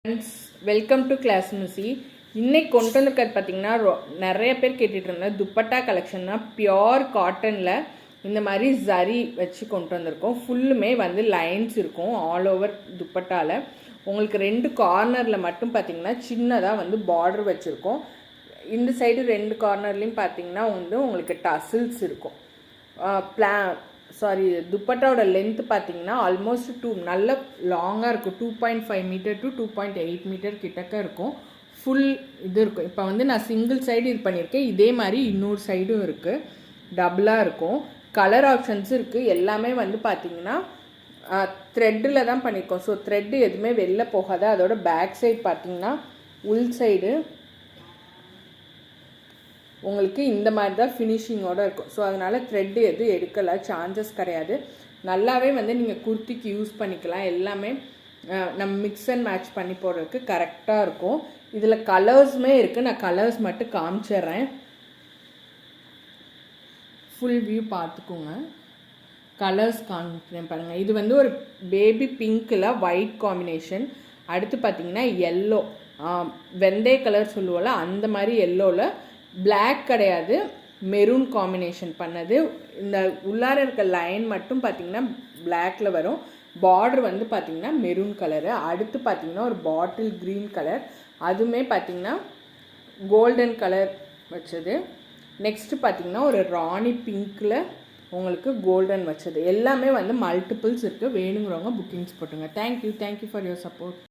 Friends, welcome to class மியூசி. இன்னைக்கு கொண்டு வந்திருக்கிறது பார்த்தீங்கன்னா நிறைய பேர் கேட்டுட்டு இருந்த துப்பட்டா கலெக்ஷன் தான். பியோர் காட்டனில் இந்த மாதிரி ஜரி வச்சு கொண்டு வந்திருக்கோம். ஃபுல்லுமே வந்து லைன்ஸ் இருக்கும் ஆல் ஓவர் துப்பட்டாவில். உங்களுக்கு ரெண்டு கார்னரில் மட்டும் பார்த்தீங்கன்னா சின்னதாக வந்து பார்டர் வச்சுருக்கோம். இந்த சைடு ரெண்டு கார்னர்லேயும் பார்த்தீங்கன்னா வந்து உங்களுக்கு டசில்ஸ் இருக்கும். துப்பட்டாவோட லென்த்து பார்த்தீங்கன்னா ஆல்மோஸ்ட் நல்ல லாங்காக இருக்கும். 2.5 மீட்டர் டு 2.8 மீட்டர் கிட்டக்க இருக்கும். ஃபுல் இது இருக்கும். இப்போ வந்து நான் சிங்கிள் சைடு இது பண்ணியிருக்கேன். இதே மாதிரி இன்னொரு சைடும் இருக்குது, டபுளாக இருக்கும். கலர் ஆப்ஷன்ஸ் இருக்குது. எல்லாமே வந்து பார்த்தீங்கன்னா த்ரெட்டில் தான் பண்ணியிருக்கோம். ஸோ த்ரெட்டு எதுவுமே வெளில போகாது. அதோட பேக் சைடு பார்த்தீங்கன்னா உள் சைடு உங்களுக்கு இந்த மாதிரி தான் ஃபினிஷிங்கோடு இருக்கும். ஸோ அதனால் த்ரெட்டு எதுவும் எடுக்கலை, சான்சஸ் கிடையாது. நல்லாவே வந்து நீங்கள் குர்த்திக்கு யூஸ் பண்ணிக்கலாம். எல்லாமே நம்ம மிக்ஸ் அண்ட் மேட்ச் பண்ணி போடுறதுக்கு கரெக்டாக இருக்கும். இதில் கலர்ஸுமே இருக்குது. நான் கலர்ஸ் மட்டும் காமிச்சிட்றேன். ஃபுல் வியூ பார்த்துக்கோங்க. கலர்ஸ் காமிக்கிறேன் பாருங்கள். இது வந்து ஒரு பேபி பிங்க்கில் ஒயிட் காம்பினேஷன். அடுத்து பார்த்தீங்கன்னா எல்லோ, வெந்தய கலர் சொல்லுவோம்ல அந்த மாதிரி எல்லோவில் பிளாக் கிடையாது, மெரூன் காம்பினேஷன் பண்ணது. இந்த உள்ளார இருக்க லைன் மட்டும் பார்த்திங்கன்னா பிளாக்ல வரும். பார்டர் வந்து பார்த்திங்கன்னா மெரூன் கலரு. அடுத்து பார்த்திங்கன்னா ஒரு பாட்டில் க்ரீன் கலர், அதுவுமே பார்த்திங்கன்னா கோல்டன் கலர் வச்சது. நெக்ஸ்ட்டு பார்த்திங்கன்னா ஒரு ராணி பிங்க்கில் உங்களுக்கு கோல்டன் வச்சது. எல்லாமே வந்து மல்டிபிள்ஸ் இருக்குது. வேணுங்கிறவங்க புக்கிங்ஸ் போட்டுங்க. Thank you for your support.